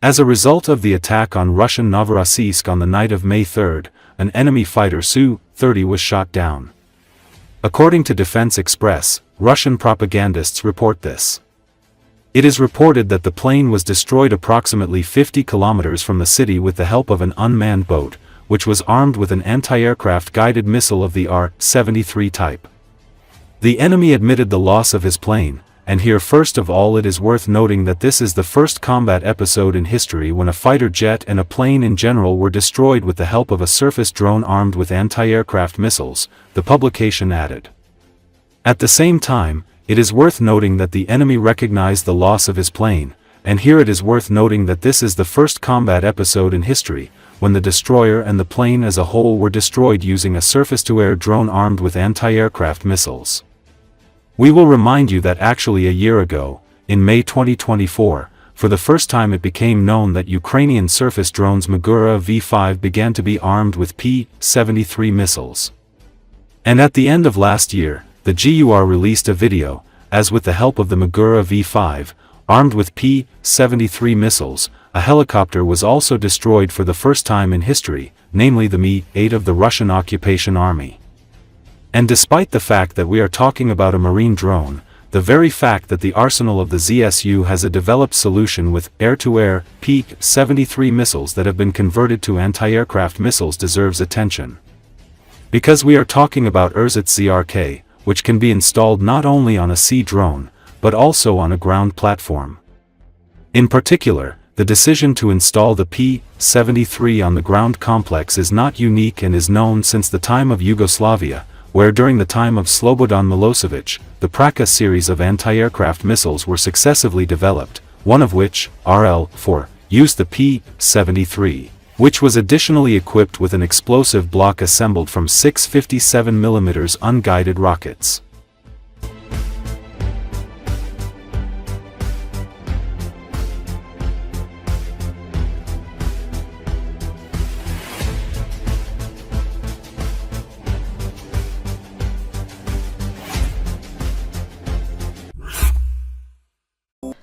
As a result of the attack on Russian Novorossiysk on the night of May 3, an enemy fighter Su-30 was shot down. According to Defense Express, Russian propagandists report this. It is reported that the plane was destroyed approximately 50 kilometers from the city with the help of an unmanned boat, which was armed with an anti-aircraft guided missile of the R-73 type. The enemy admitted the loss of his plane, and here first of all it is worth noting that this is the first combat episode in history when a fighter jet and a plane in general were destroyed with the help of a surface drone armed with anti-aircraft missiles, the publication added. At the same time, it is worth noting that the enemy recognized the loss of his plane, and here it is worth noting that this is the first combat episode in history, when the destroyer and the plane as a whole were destroyed using a surface-to-air drone armed with anti-aircraft missiles. We will remind you that actually a year ago, in May 2024, for the first time it became known that Ukrainian surface drones Magura V5 began to be armed with P-73 missiles. And at the end of last year, the GUR released a video, as with the help of the Magura V5, armed with P-73 missiles, a helicopter was also destroyed for the first time in history, namely the Mi-8 of the Russian occupation army. And despite the fact that we are talking about a marine drone, the very fact that the arsenal of the ZSU has a developed solution with air-to-air P-73 missiles that have been converted to anti-aircraft missiles deserves attention. Because we are talking about Erzatz ZRK, which can be installed not only on a sea drone, but also on a ground platform. In particular, the decision to install the P-73 on the ground complex is not unique and is known since the time of Yugoslavia, where during the time of Slobodan Milosevic, the Praga series of anti-aircraft missiles were successively developed, one of which, RL-4, used the P-73, which was additionally equipped with an explosive block assembled from 6 57mm unguided rockets.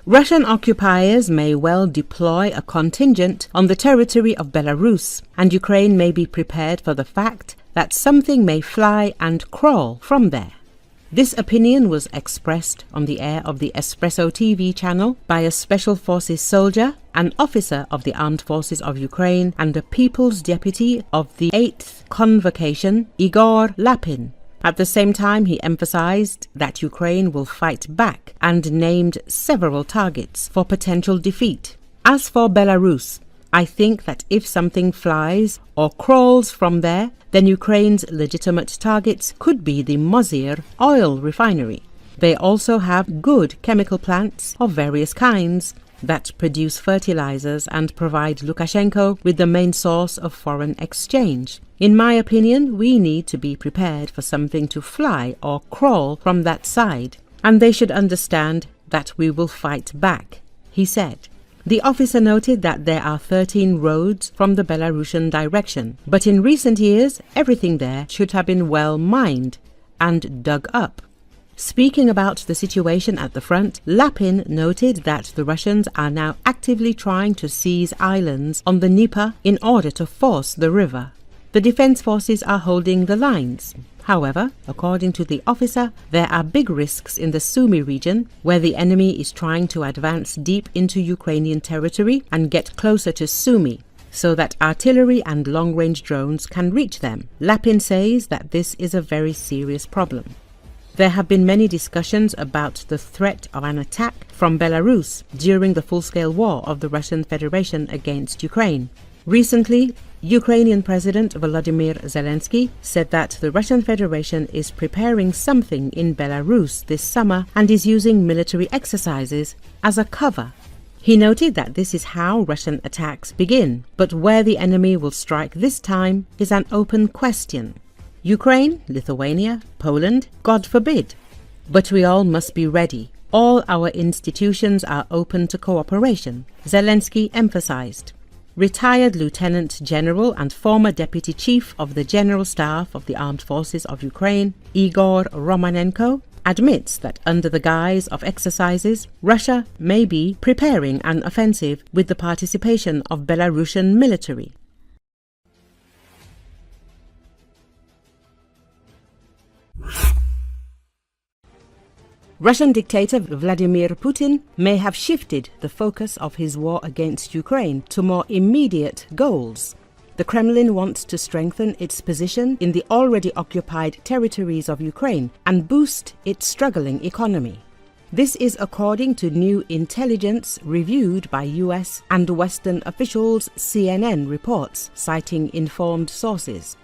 Russian occupiers may well deploy a contingent on the territory of Belarus, and Ukraine may be prepared for the fact that something may fly and crawl from there. This opinion was expressed on the air of the Espresso TV channel by a Special Forces soldier, an officer of the Armed Forces of Ukraine, and the People's Deputy of the 8th Convocation, Igor Lapin. At the same time, he emphasized that Ukraine will fight back and named several targets for potential defeat. As for Belarus, I think that if something flies or crawls from there, then Ukraine's legitimate targets could be the Mozyr oil refinery. They also have good chemical plants of various kinds that produce fertilizers and provide Lukashenko with the main source of foreign exchange. In my opinion, we need to be prepared for something to fly or crawl from that side, and they should understand that we will fight back, he said. The officer noted that there are 13 roads from the Belarusian direction, but in recent years, everything there should have been well mined and dug up. Speaking about the situation at the front, Lapin noted that the Russians are now actively trying to seize islands on the Dnieper in order to force the river. The defense forces are holding the lines. However, according to the officer, there are big risks in the Sumy region, where the enemy is trying to advance deep into Ukrainian territory and get closer to Sumy, so that artillery and long-range drones can reach them. Lapin says that this is a very serious problem. There have been many discussions about the threat of an attack from Belarus during the full-scale war of the Russian Federation against Ukraine. Recently, Ukrainian President Volodymyr Zelensky said that the Russian Federation is preparing something in Belarus this summer and is using military exercises as a cover. He noted that this is how Russian attacks begin, but where the enemy will strike this time is an open question. Ukraine, Lithuania, Poland, God forbid. But we all must be ready. All our institutions are open to cooperation, Zelensky emphasized. Retired Lieutenant General and former Deputy Chief of the General Staff of the Armed Forces of Ukraine, Igor Romanenko, admits that under the guise of exercises, Russia may be preparing an offensive with the participation of Belarusian military. Russian dictator Vladimir Putin may have shifted the focus of his war against Ukraine to more immediate goals. The Kremlin wants to strengthen its position in the already occupied territories of Ukraine and boost its struggling economy. This is according to new intelligence reviewed by US and Western officials, CNN reports, citing informed sources.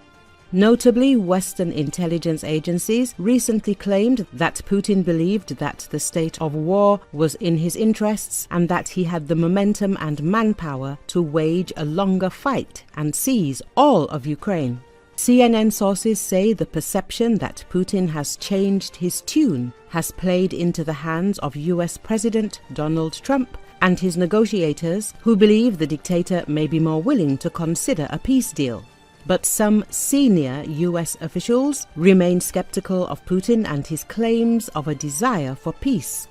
Notably, Western intelligence agencies recently claimed that Putin believed that the state of war was in his interests and that he had the momentum and manpower to wage a longer fight and seize all of Ukraine. CNN sources say the perception that Putin has changed his tune has played into the hands of US President Donald Trump and his negotiators, who believe the dictator may be more willing to consider a peace deal. But some senior US officials remain skeptical of Putin and his claims of a desire for peace.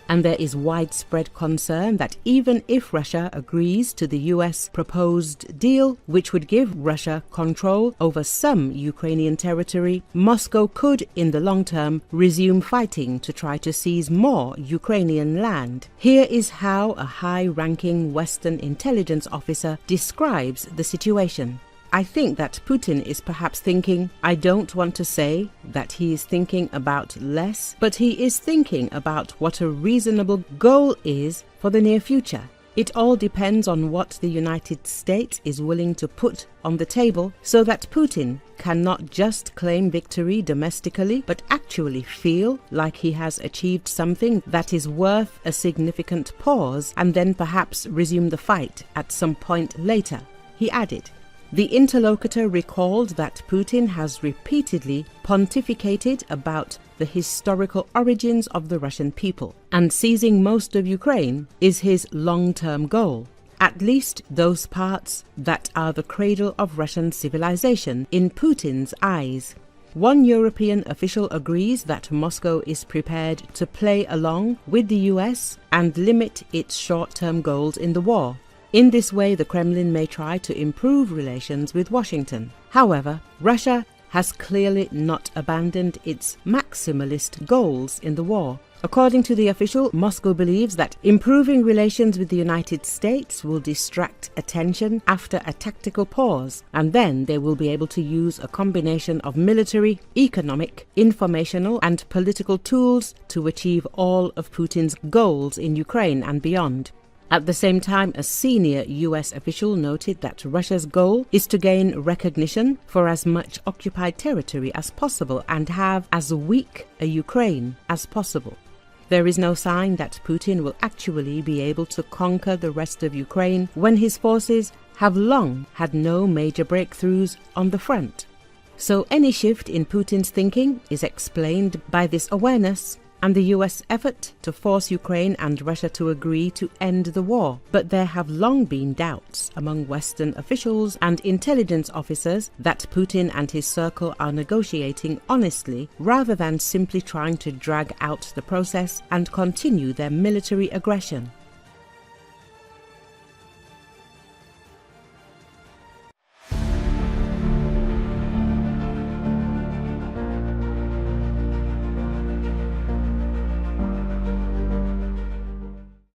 And there is widespread concern that even if Russia agrees to the US proposed deal, which would give Russia control over some Ukrainian territory, Moscow could, in the long term, resume fighting to try to seize more Ukrainian land. Here is how a high-ranking Western intelligence officer describes the situation. I think that Putin is perhaps thinking, I don't want to say that he is thinking about less, but he is thinking about what a reasonable goal is for the near future. It all depends on what the United States is willing to put on the table so that Putin can not just claim victory domestically, but actually feel like he has achieved something that is worth a significant pause and then perhaps resume the fight at some point later, he added. The interlocutor recalled that Putin has repeatedly pontificated about the historical origins of the Russian people, and seizing most of Ukraine is his long-term goal, at least those parts that are the cradle of Russian civilization in Putin's eyes. One European official agrees that Moscow is prepared to play along with the US and limit its short-term goals in the war. In this way, the Kremlin may try to improve relations with Washington. However, Russia has clearly not abandoned its maximalist goals in the war. According to the official, Moscow believes that improving relations with the United States will distract attention after a tactical pause, and then they will be able to use a combination of military, economic, informational, and political tools to achieve all of Putin's goals in Ukraine and beyond. At the same time, a senior US official noted that Russia's goal is to gain recognition for as much occupied territory as possible and have as weak a Ukraine as possible. There is no sign that Putin will actually be able to conquer the rest of Ukraine when his forces have long had no major breakthroughs on the front. So any shift in Putin's thinking is explained by this awareness and the US effort to force Ukraine and Russia to agree to end the war. But there have long been doubts among Western officials and intelligence officers that Putin and his circle are negotiating honestly rather than simply trying to drag out the process and continue their military aggression.